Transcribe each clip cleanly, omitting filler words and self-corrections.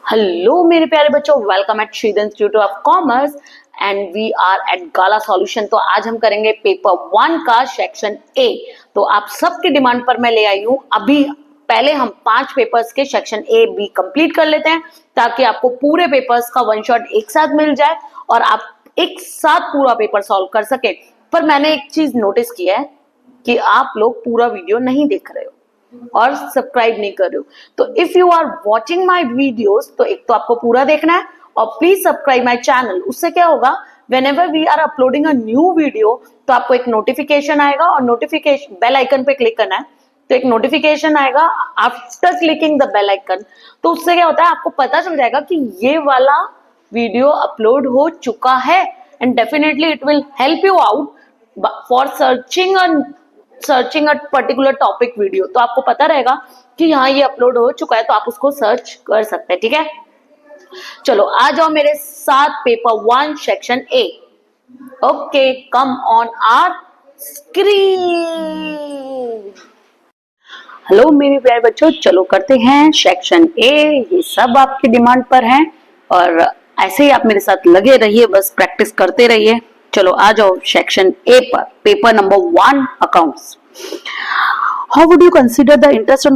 Hello मेरे प्यारे बच्चों, welcome at Shridhar institute of commerce and we are at Gala solution. तो आज हम करेंगे पेपर 1 का सेक्शन ए। तो आप सबकी डिमांड पर मैं ले आई हूँ। अभी पहले हम 5 पेपर्स के सेक्शन ए बी कंप्लीट कर लेते हैं ताकि आपको पूरे पेपर्स का वन शॉट एक साथ मिल जाए और आप एक साथ पूरा पेपर सॉल्व कर सके। पर मैंने एक चीज नोटिस किया है कि आप लोग पूरा वीडियो नहीं देख रहे हो और सब्सक्राइब नहीं कर रहे हो। तो if you are watching my videos तो एक तो आपको पूरा देखना है और प्लीज सब्सक्राइब माई चैनल। उससे क्या होगा, whenever we are uploading a new video तो आपको एक नोटिफिकेशन आएगा और नोटिफिकेशन बेल आइकन पे क्लिक करना है तो एक नोटिफिकेशन आएगा after clicking the bell icon. तो उससे क्या होता है, आपको पता चल जाएगा कि ये वाला वीडियो अपलोड हो चुका है and definitely it will help you out for searching a particular topic video. तो आपको पता रहेगा कि हाँ ये अपलोड हो चुका है तो आप उसको सर्च कर सकते हैं। ठीक है, चलो आ जाओ मेरे साथ paper 1 section A. Okay, come on our screen. Hello मेरे प्यारे बच्चों, चलो करते हैं सेक्शन ए। ये सब आपकी डिमांड पर है और ऐसे ही आप मेरे साथ लगे रहिए, बस प्रैक्टिस करते रहिए। चलो आ जाओ सेक्शन ए पर, paper number 1 accounts. How would you consider the interest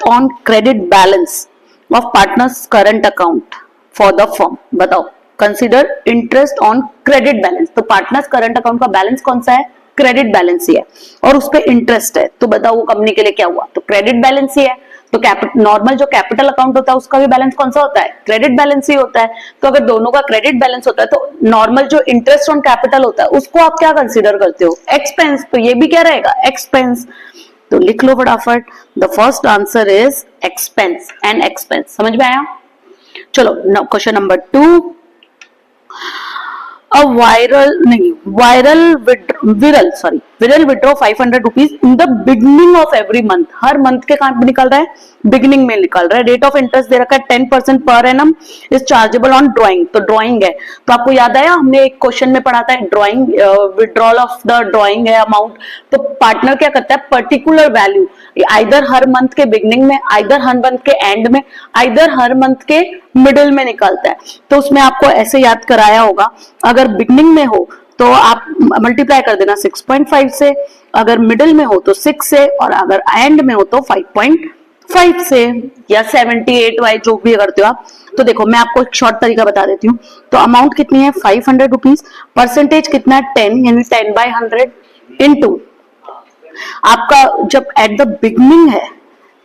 on credit balance of partners current account for the firm? बताओ, consider interest on credit balance. तो पार्टनर्स करंट अकाउंट का बैलेंस कौन सा है? क्रेडिट बैलेंस ही है और उस पर इंटरेस्ट है। तो बताओ वो कंपनी के लिए क्या हुआ? तो क्रेडिट बैलेंस ही है। तो नॉर्मल जो कैपिटल अकाउंट होता है उसका भी बैलेंस कौन सा होता है? क्रेडिट बैलेंस ही होता है। तो अगर दोनों का क्रेडिट बैलेंस होता है तो नॉर्मल जो इंटरेस्ट ऑन कैपिटल होता है उसको आप क्या कंसीडर करते हो? एक्सपेंस। तो ये भी क्या रहेगा? एक्सपेंस। तो लिख लो फटाफट, the first answer is expense and expense. समझ में आया? चलो क्वेश्चन नंबर 2। विरल withdraw 500 rupees in the beginning of every month. Her month के कहां निकल रहा है? बिगनिंग में निकल रहा है। रेट ऑफ इंटरेस्ट दे रखा है 10% per annum is chargeable on drawing. तो ड्रॉइंग है, तो आपको याद आया हमने एक क्वेश्चन में पढ़ा था drawing, withdrawal of the drawing है अमाउंट। तो पार्टनर क्या करता है? पर्टिकुलर वैल्यू आइदर हर मंथ के बिगनिंग में, आइदर हर मंथ के एंड में, आइदर हर मंथ के मिडिल में निकलता है। तो उसमें आपको ऐसे याद कराया होगा, अगर बिगनिंग में हो तो आप मल्टीप्लाई कर देना 6.5 से, अगर मिडिल में हो तो 6 से और अगर एंड में हो तो 5.5 से या 78y जो भी करते हो आप। तो देखो मैं आपको एक शॉर्ट तरीका बता देती हूँ। तो अमाउंट कितनी है? 500 रुपीज। परसेंटेज कितना है? 10, यानी 10/100 इनटू आपका जब एट द बिगनिंग है,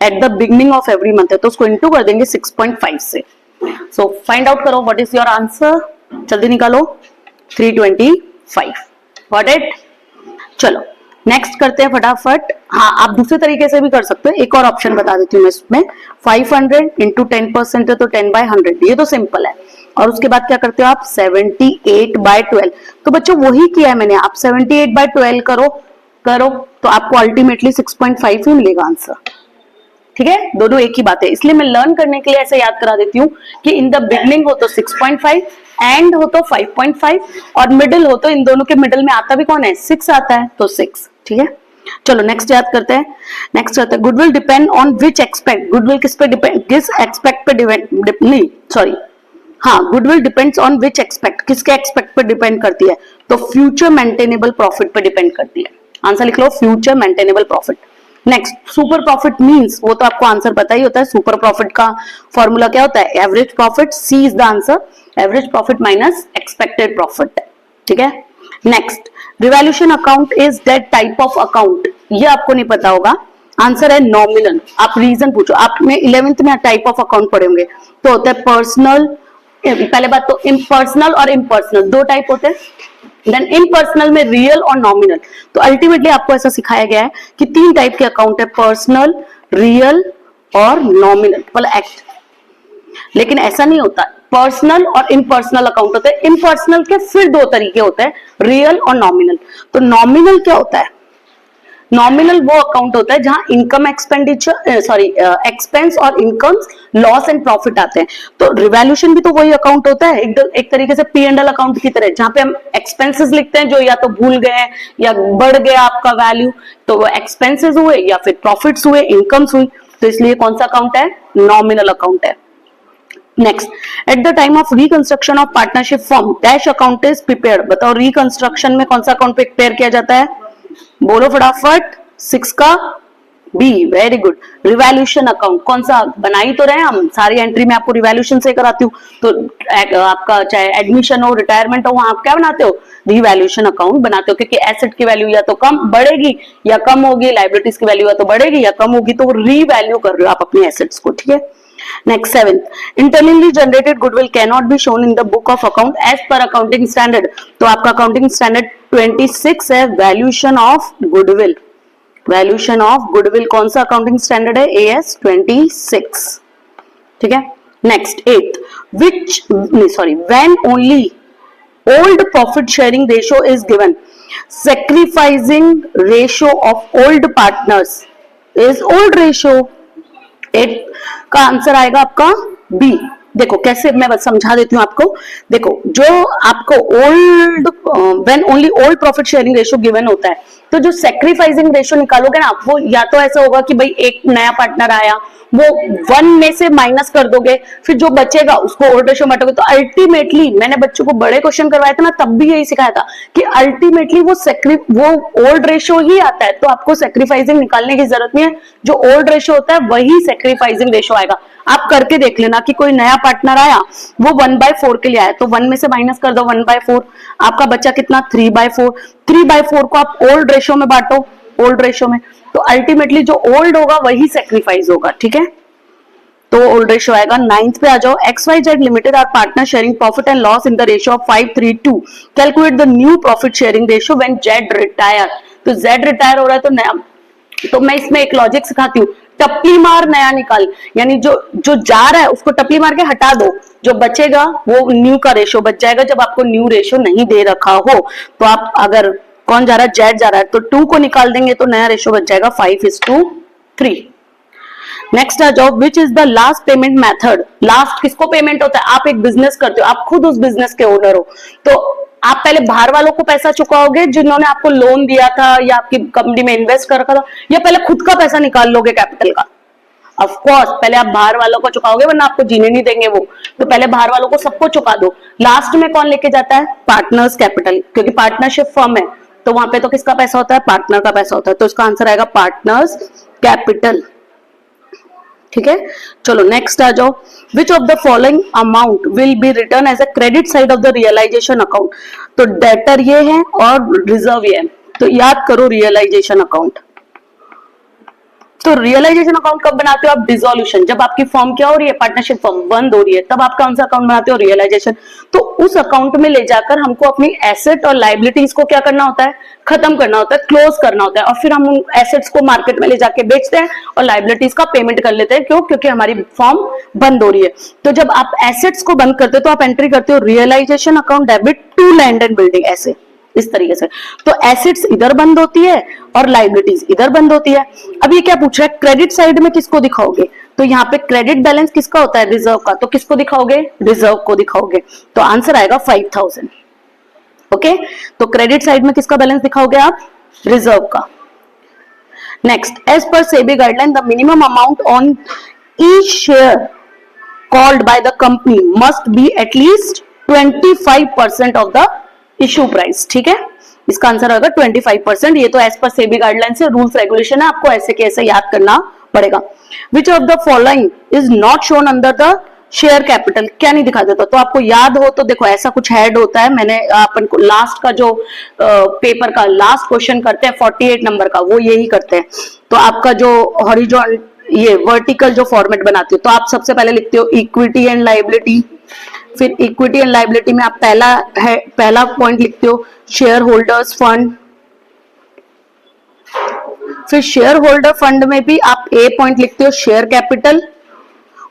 at the beginning of every month है तो उसको इनटू कर देंगे 6.5 से। सो फाइंड आउट करो व्हाट इज योर आंसर। जल्दी निकालो। 325। Got it? चलो नेक्स्ट करते हैं फटाफट। हाँ, आप दूसरे तरीके से भी कर सकते हो। एक और ऑप्शन बता देती हूँ मैं इसमें। 500 इंटू 10% है तो 10/100, ये तो सिंपल है। और उसके बाद क्या करते हो आप? 78/12। तो बच्चों वही किया है मैंने, आप 78/12 करो तो आपको अल्टीमेटली 6.5 ही मिलेगा आंसर। ठीक है, दोनों एक ही बात है, इसलिए मैं लर्न करने के लिए ऐसे याद करा देती हूँ कि इन द बिगनिंग हो तो 6.5, एंड हो तो 5.5 और मिडिल हो तो इन दोनों के मिडिल में आता भी कौन है? 6 आता है तो 6। ठीक है, चलो नेक्स्ट याद करते हैं। नेक्स्ट करते हैं, goodwill depend on which expect. Goodwill किस पे डिपेंड, किस एक्सपेक्ट पे डिपेंड, सॉरी हाँ, goodwill depends on which expect, किसके एक्सपेक्ट पे डिपेंड करती है? तो फ्यूचर मेंटेनेबल प्रॉफिट पे डिपेंड करती है। आंसर लिख लो, future maintainable profit. Next, super profit means, वो तो आपको आंसर पता ही होता है। सुपर प्रॉफिट का फॉर्मूला क्या होता है? Average profit. C is the answer, average profit minus expected profit. ठीक है, next, revaluation account is that type of account. ये आपको नहीं पता होगा, आंसर है नॉमिनल। आप रीजन पूछो, आपने 11th में टाइप ऑफ अकाउंट पढ़े होंगे। तो होता है पर्सनल, पहले बात तो इम्पर्सनल और इम्पर्सनल दो टाइप होते हैं। देन इम्पर्सनल में रियल और नॉमिनल। तो अल्टीमेटली आपको ऐसा सिखाया गया है कि 3 टाइप के अकाउंट है, पर्सनल, रियल और नॉमिनल, मतलब एक्ट। लेकिन ऐसा नहीं होता, पर्सनल और इम्पर्सनल अकाउंट होते हैं। इम्पर्सनल के फिर 2 तरीके होते हैं, रियल और नॉमिनल। तो नॉमिनल क्या होता है? नॉमिनल वो अकाउंट होता है जहां इनकम एक्सपेंस और इनकम, लॉस एंड प्रॉफिट आते हैं। तो रिवैल्यूएशन भी तो वही अकाउंट होता है, एक तरीके से P&L अकाउंट की तरह, जहां पे हम एक्सपेंसेस लिखते हैं जो या तो भूल गए या बढ़ गया आपका वैल्यू, तो वो एक्सपेंसेस हुए या फिर प्रॉफिट्स हुए, इनकम्स हुई। तो इसलिए कौन सा अकाउंट है? नॉमिनल अकाउंट है। Next, at the time of reconstruction of partnership form dash account is prepared. बताओ रिकंस्ट्रक्शन में कौन सा अकाउंट प्रिपेयर किया जाता है? बोलो फटाफट। 6 का B, very good. Revaluation account कौन सा बनाई तो रहे हम, सारी एंट्री में आपको रिवैल्यूएशन से कराती हूँ। तो आपका चाहे एडमिशन हो, रिटायरमेंट हो, वहां आप क्या बनाते हो? रिवैल्यूएशन अकाउंट बनाते हो, क्योंकि एसेट की वैल्यू या तो कम बढ़ेगी या कम होगी, लाइबिलिटीज की वैल्यू या तो बढ़ेगी या कम होगी, तो रीवैल्यू कर रहे हो आप अपनी एसेट्स को, ठीक है। Next, 7th, internally generated goodwill cannot be shown in the book of account as per accounting standard। तो आपका अकाउंटिंग स्टैंडर्ड 26 है, valuation of goodwill. Valuation of goodwill कौन सा अकाउंटिंग स्टैंडर्ड है? AS 26, ठीक है। Next, 8th, when only old profit sharing ratio is given, sacrificing ratio of old partners is old ratio। 8 का answer आएगा आपका बी। देखो कैसे, मैं बस समझा देती हूँ आपको। देखो, जो आपको old when only old profit sharing ratio given होता है, तो जो सेक्रीफाइसिंग रेशियो निकालोगे ना, वो या तो ऐसा होगा कि भाई एक नया पार्टनर आया, वो 1 में से माइनस कर दोगे, फिर जो बचेगा उसको ओल्ड रेशियो में हटाओगे। तो अल्टीमेटली मैंने बच्चों को बड़े क्वेश्चन करवाए थे ना, तब भी यही सिखाया था कि अल्टीमेटली वो ओल्ड रेशियो ही आता है। तो आपको सेक्रीफाइसिंग निकालने की जरूरत नहीं है, जो ओल्ड रेशियो होता है वही सेक्रीफाइसिंग रेशियो आएगा। आप करके देख लेना कि कोई नया पार्टनर आया, वो 1/4 के लिए आया, तो 1 में से माइनस कर दो 1/4, आपका बच्चा कितना? 3/4। 3/4 को आप ओल्ड रेशियो में बांटो, ओल्ड रेशियो में, तो अल्टीमेटली जो ओल्ड होगा वही सेक्रीफाइस होगा, ठीक है। तो ओल्ड रेशियो आएगा। 9th पे आ जाओ। XYZ limited are partner sharing profit and loss in the ratio of 5:3:2। Calculate the new profit sharing ratio when Z retire. तो Z रिटायर हो रहा है तो नया, तो मैं इसमें एक लॉजिक सिखाती हूँ, टपली मार नया निकाल, यानी जो जा रहा है उसको टपली मार के हटा दो, जो बचेगा वो न्यू का रेशियो बच जाएगा। जब आपको न्यू रेशियो नहीं दे रखा हो, तो आप अगर कौन जा रहा है? जेड जा रहा है, तो 2 को निकाल देंगे तो नया रेशियो बच जाएगा 5:3। नेक्स्ट आ जाओ, which is the last payment method. Last किसको पेमेंट होता है? आप एक बिजनेस करते हो, आप खुद उस बिजनेस के ओनर हो, तो आप पहले बाहर वालों को पैसा चुकाओगे जिन्होंने आपको लोन दिया था या आपकी कंपनी में इन्वेस्ट कर रखा था, या पहले खुद का पैसा निकाल लोगे कैपिटल का? ऑफ कोर्स पहले आप बाहर वालों को चुकाओगे, वरना आपको जीने नहीं देंगे वो। तो पहले बाहर वालों को सबको चुका दो। लास्ट में कौन लेके जाता है? पार्टनर्स कैपिटल, क्योंकि पार्टनरशिप फर्म है, तो वहां पे तो किसका पैसा होता है? पार्टनर का पैसा होता है। तो इसका आंसर आएगा पार्टनर्स कैपिटल, ठीक है। चलो नेक्स्ट आ जाओ। Which of the following amount will be return as a credit side of the realisation account. तो डेटर ये है और रिजर्व ये है, तो याद करो रियलाइजेशन अकाउंट। तो रियलाइजेशन अकाउंट कब बनाते हो आप? डिसोल्यूशन, जब आपकी फर्म क्या हो रही है? पार्टनरशिप फर्म बंद हो रही है, तब आप कौन सा अकाउंट बनाते हो? रियलाइजेशन। तो उस अकाउंट में ले जाकर हमको अपनी एसेट और लाइबिलिटीज को क्या करना होता है? खत्म करना होता है, क्लोज करना होता है, और फिर हम उन एसेट्स को मार्केट में ले जाके बेचते हैं और लाइबिलिटीज का पेमेंट कर लेते हैं। क्यों? क्योंकि हमारी फर्म बंद हो रही है। तो जब आप एसेट्स को बंद करते हो तो आप एंट्री करते हो realisation account debit to land and building, ऐसे इस तरीके से। तो एसेट्स इधर बंद होती है और लाइबिलिटीज इधर बंद होती है। अब ये क्या पूछ रहा है? क्रेडिट साइड में किसको दिखाओगे? तो यहाँ पे क्रेडिट बैलेंस किसका होता है? रिजर्व का। तो किसको दिखाओगे? रिजर्व को दिखाओगे। तो आंसर आएगा 5000। ओके, तो क्रेडिट साइड में किसका बैलेंस दिखाओगे आप? रिजर्व का। नेक्स्ट, एज पर SEBI guideline the minimum amount on each share called by the company must be at least 25% of the issue price, ठीक है। इसका आंसर होगा 25%। ये तो एज पर सेबी गाइडलाइन से रूल्स रेगुलेशन है, आपको ऐसे कैसे याद करना पड़ेगा। विच of the following is not shown under the share capital. क्या नहीं दिखा देता? तो आपको याद हो तो देखो, ऐसा कुछ हेड होता है, मैंने अपन को लास्ट का जो पेपर का लास्ट क्वेश्चन करते हैं 48 नंबर का, वो यही करते हैं। तो आपका जो हॉरिजॉन्टल, ये वर्टिकल जो फॉर्मेट बनाते हो, तो आप सबसे पहले लिखते हो इक्विटी एंड लाइबिलिटी, फिर इक्विटी एंड लाइबिलिटी में आप पहला पॉइंट लिखते हो शेयर होल्डर्स फंड, फिर शेयर होल्डर फंड में भी आप ए पॉइंट लिखते हो शेयर कैपिटल,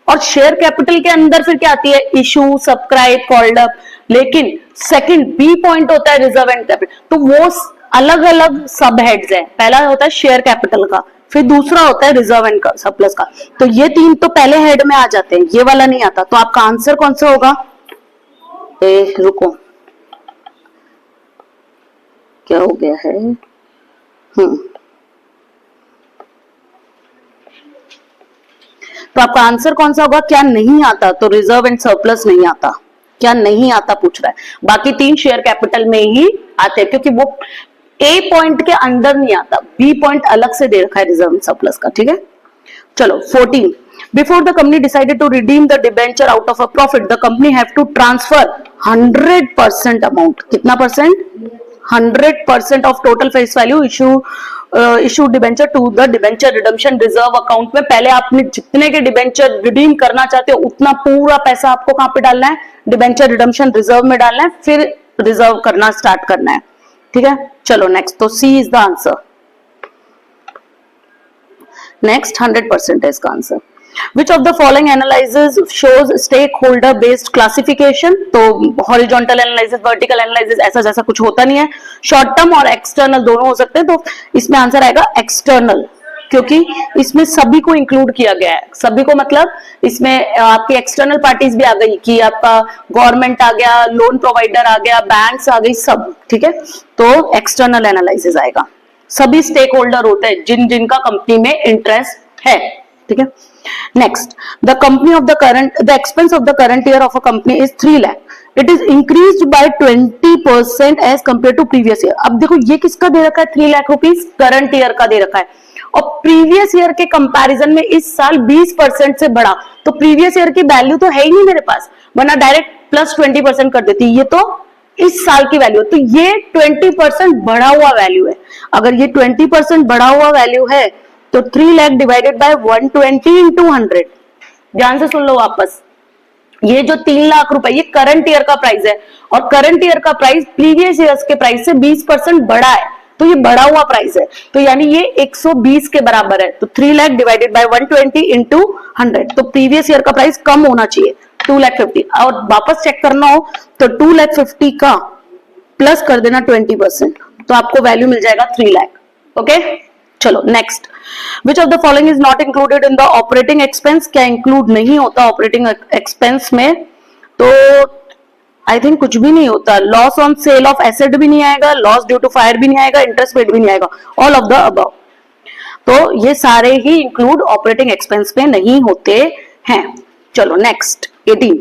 और शेयर कैपिटल के अंदर फिर क्या आती है? Issue, subscribe, called up. लेकिन सेकंड बी पॉइंट होता है रिजर्व एंड कैपिटल, तो वो अलग अलग सब हेड्स है। पहला होता है शेयर कैपिटल का, फिर दूसरा होता है रिजर्व एंड सरप्लस का। तो ये तीन तो पहले हेड में आ जाते हैं, ये वाला नहीं आता। तो आपका आंसर कौन सा होगा? रुको, क्या हो गया है? तो आपका आंसर कौन सा होगा? क्या नहीं आता? तो रिजर्व एंड सरप्लस नहीं आता। क्या नहीं आता पूछ रहा है। बाकी 3 शेयर कैपिटल में ही आते हैं, क्योंकि वो ए पॉइंट के अंदर नहीं आता, बी पॉइंट अलग से दे रखा है रिजर्व एंड सरप्लस का। ठीक है, चलो 14, before the company decided to redeem the debenture out of a profit, the company have to transfer 100% amount. कितना percent? 100% of total face value issue debenture to the debenture redemption reserve account में। पहले आपने जितने के debenture redeem करना चाहते हो उतना पूरा पैसा आपको कहां पे डालना है? डिबेंचर रिडम्पशन रिजर्व में डालना है, फिर रिजर्व करना स्टार्ट करना है। ठीक है, चलो नेक्स्ट, तो सी इज द आंसर। नेक्स्ट 100% है इसका answer. Which of the following analysis shows stakeholder based classification? तो horizontal analysis, vertical analysis ऐसा जैसा कुछ होता नहीं है, शॉर्ट टर्म और एक्सटर्नल दोनों हो सकते हैं। तो इसमें आंसर आएगा एक्सटर्नल, क्योंकि इसमें सभी को इंक्लूड किया गया है। सभी को मतलब इसमें आपकी एक्सटर्नल पार्टीज भी आ गई, कि आपका गवर्नमेंट आ गया, लोन प्रोवाइडर आ गया, बैंक्स आ गई, सब। ठीक है, तो एक्सटर्नल एनालिसिस आएगा। सभी स्टेक होल्डर होते हैं जिन जिनका कंपनी में इंटरेस्ट है। ठीक है, next, the company of the current, the expense of the current year of a company is 3 lakh, it is increased by 20% as compare to previous year. अब देखो ये किसका दे रखा है? 3 लाख रुपीज करंट ईयर का दे रखा है, और प्रीवियस ईयर के कंपैरिजन में इस साल 20% से बढ़ा। तो प्रीवियस ईयर की वैल्यू तो है ही नहीं मेरे पास, वरना डायरेक्ट प्लस 20% कर देती। ये तो इस साल की वैल्यू, तो ये 20% बढ़ा हुआ वैल्यू है। अगर ये 20% बढ़ा हुआ वैल्यू है तो 3 लाख डिवाइडेड बाय 120 इंटू 100। ध्यान से सुन लो वापस, ये जो 3 लाख रुपए ये करंट ईयर का प्राइस है, और करंट ईयर का प्राइस प्रीवियस ईयर्स के प्राइस से 20% बढ़ा है, तो ये बढ़ा हुआ प्राइस है। तो यानी ये 120 के बराबर है। तो 3 लाख डिवाइडेड बाय 120 इंटू 100, तो प्रीवियस ईयर का प्राइस कम होना चाहिए 2,50,000। और वापस चेक करना हो तो 2,50,000 का प्लस कर देना 20%, तो आपको वैल्यू मिल जाएगा 3 लाख। ओके, चलो next, which of the following is not included in the operating expense? क्या इंक्लूड नहीं होता ऑपरेटिंग एक्सपेंस में? तो आई थिंक कुछ भी नहीं होता। Loss on sale of asset भी नहीं आएगा, लॉस ड्यू टू फायर भी नहीं आएगा, इंटरेस्ट पेड भी नहीं आएगा, ऑल ऑफ द अबव। तो ये सारे ही इंक्लूड ऑपरेटिंग एक्सपेंस में नहीं होते हैं। चलो next 18,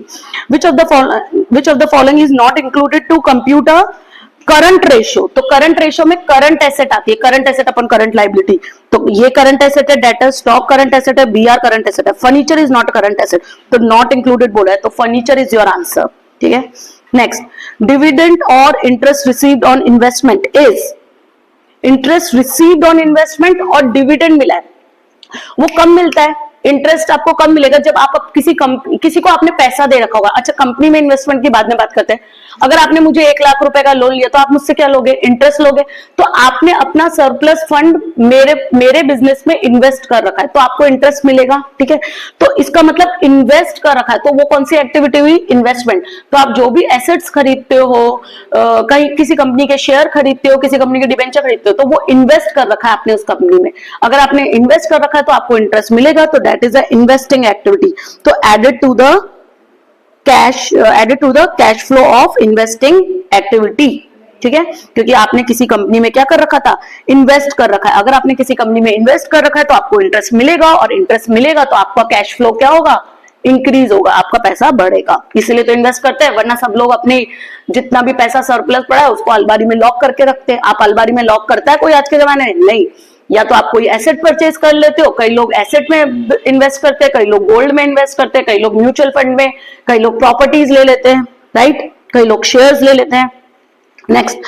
which of the following is not included to computer current ratio? तो करंट रेशियो में करंट एसेट आती है, करंट एसेट अपन करंट लाइबिलिटी। तो ये करंट एसेट है, डेटर स्टॉक करंट एसेट है, बीआर करंट एसेट है, furniture is not current asset, तो नॉट इंक्लूडेड बोला है, तो फर्नीचर इज योर आंसर। ठीक है, नेक्स्ट, डिविडेंड और interest received on investment is, interest received on investment और डिविडेंड मिला है, वो कब मिलता है? इंटरेस्ट आपको कब मिलेगा? जब आप किसी को आपने पैसा दे रखा होगा। अच्छा, कंपनी में इन्वेस्टमेंट की बाद में बात करते हैं। अगर आपने मुझे 1 लाख रुपए का लोन लिया तो आप मुझसे क्या लोगे? इंटरेस्ट लोगे। तो आपने अपना सरप्लस फंड मेरे बिजनेस में इन्वेस्ट कर रखा है, तो आपको इंटरेस्ट मिलेगा। ठीक है, तो इसका मतलब इन्वेस्ट कर रखा है, तो वो कौन सी एक्टिविटी हुई? इन्वेस्टमेंट। तो आप जो भी एसेट्स खरीदते हो, कहीं किसी कंपनी के शेयर खरीदते हो, किसी कंपनी के डिबेंचर खरीदते हो, तो वो इन्वेस्ट कर रखा है आपने उस कंपनी में। अगर आपने इन्वेस्ट कर रखा है तो आपको इंटरेस्ट मिलेगा, तो that is a investing activity. तो added to the cash flow of investing activity. ठीक है, क्योंकि आपने किसी कंपनी में क्या कर रखा था? इन्वेस्ट कर रखा है। अगर आपने किसी कंपनी में इन्वेस्ट कर रखा है तो आपको इंटरेस्ट मिलेगा, और इंटरेस्ट मिलेगा तो आपका कैश फ्लो क्या होगा? इंक्रीज होगा, आपका पैसा बढ़ेगा। इसलिए तो इन्वेस्ट करते हैं, वरना सब लोग अपने जितना भी पैसा सरप्लस पड़ा है उसको अलमारी में लॉक करके रखते हैं। आप अलमारी में लॉक करता है कोई आज के जमाने में? नहीं। या तो आप कोई एसेट परचेज कर लेते हो, कई लोग एसेट में इन्वेस्ट करते हैं, कई लोग गोल्ड में इन्वेस्ट करते हैं, कई लोग म्यूचुअल फंड में, कई लोग प्रॉपर्टीज ले लेते हैं, राइट, कई लोग शेयर्स ले लेते हैं। Next,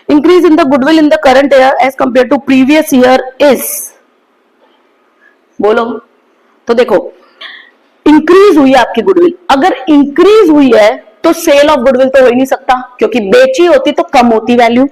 increase in the goodwill in the current year as compare to previous year is, बोलो। तो देखो, इंक्रीज हुई है आपकी गुडविल। अगर इंक्रीज हुई है तो सेल ऑफ गुडविल तो हो ही नहीं सकता, क्योंकि बेची होती तो कम होती वैल्यू।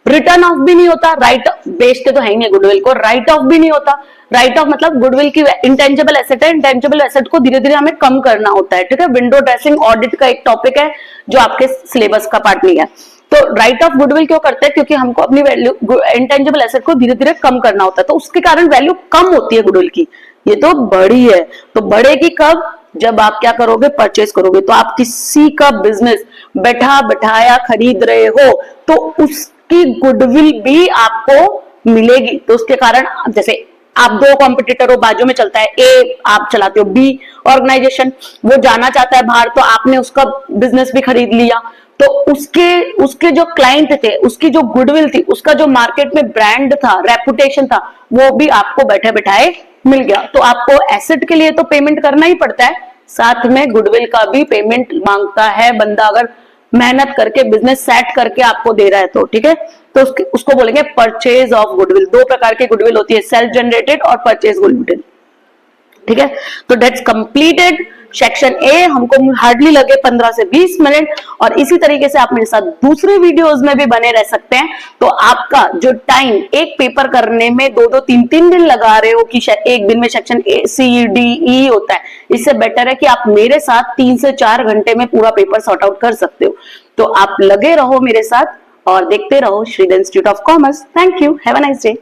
रिटर्न ऑफ भी नहीं होता, राइट बेचते तो है ही नहीं गुडविल को, राइट ऑफ भी नहीं होता। राइट ऑफ मतलब गुडविल की इंटेंजिबल एसेट है, इंटेंजिबल एसेट को धीरे धीरे हमें कम करना होता है। ठीक है, विंडो ड्रेसिंग ऑडिट का एक टॉपिक है जो आपके सिलेबस का पार्ट नहीं है। तो राइट ऑफ गुडविल क्यों करते हैं? क्योंकि हमको अपनी वैल्यू इंटेंजिबल एसेट को धीरे धीरे कम करना होता है, तो उसके कारण वैल्यू कम होती है गुडविल की। ये तो बड़ी है, तो बढ़ेगी कब? जब आप क्या करोगे? परचेज करोगे। तो आप किसी का बिजनेस बैठा बैठाया खरीद रहे हो तो उसकी गुडविल भी आपको मिलेगी। तो उसके कारण जैसे आप दो कॉम्पिटिटर हो, बाजू में चलता है ए, आप चलाते हो बी ऑर्गेनाइजेशन, वो जाना चाहता है बाहर, तो आपने उसका बिजनेस भी खरीद लिया, तो उसके जो क्लाइंट थे, उसकी जो गुडविल थी, उसका जो मार्केट में ब्रांड था, रेपुटेशन था, वो भी आपको बैठे बैठाए मिल गया। तो आपको एसेट के लिए तो पेमेंट करना ही पड़ता है, साथ में गुडविल का भी पेमेंट मांगता है बंदा, अगर मेहनत करके बिजनेस सेट करके आपको दे रहा है तो, ठीक है। तो उसको बोलेंगे परचेज ऑफ गुडविल। दो प्रकार की गुडविल होती है, सेल्फ जनरेटेड और परचेज गुडविल, ठीक है। तो दैट्स कंप्लीटेड सेक्शन ए। हमको हार्डली लगे 15 से 20 मिनट, और इसी तरीके से आप मेरे साथ दूसरे वीडियोस में भी बने रह सकते हैं। तो आपका जो टाइम एक पेपर करने में 2-2, 3-3 दिन लगा रहे हो कि एक दिन में सेक्शन ए, सी, डी, ई होता है, इससे बेटर है कि आप मेरे साथ 3 से 4 घंटे में पूरा पेपर सॉर्ट आउट कर सकते हो। तो आप लगे रहो मेरे साथ और देखते रहो Sridhar institute of commerce. Thank you, have a nice day.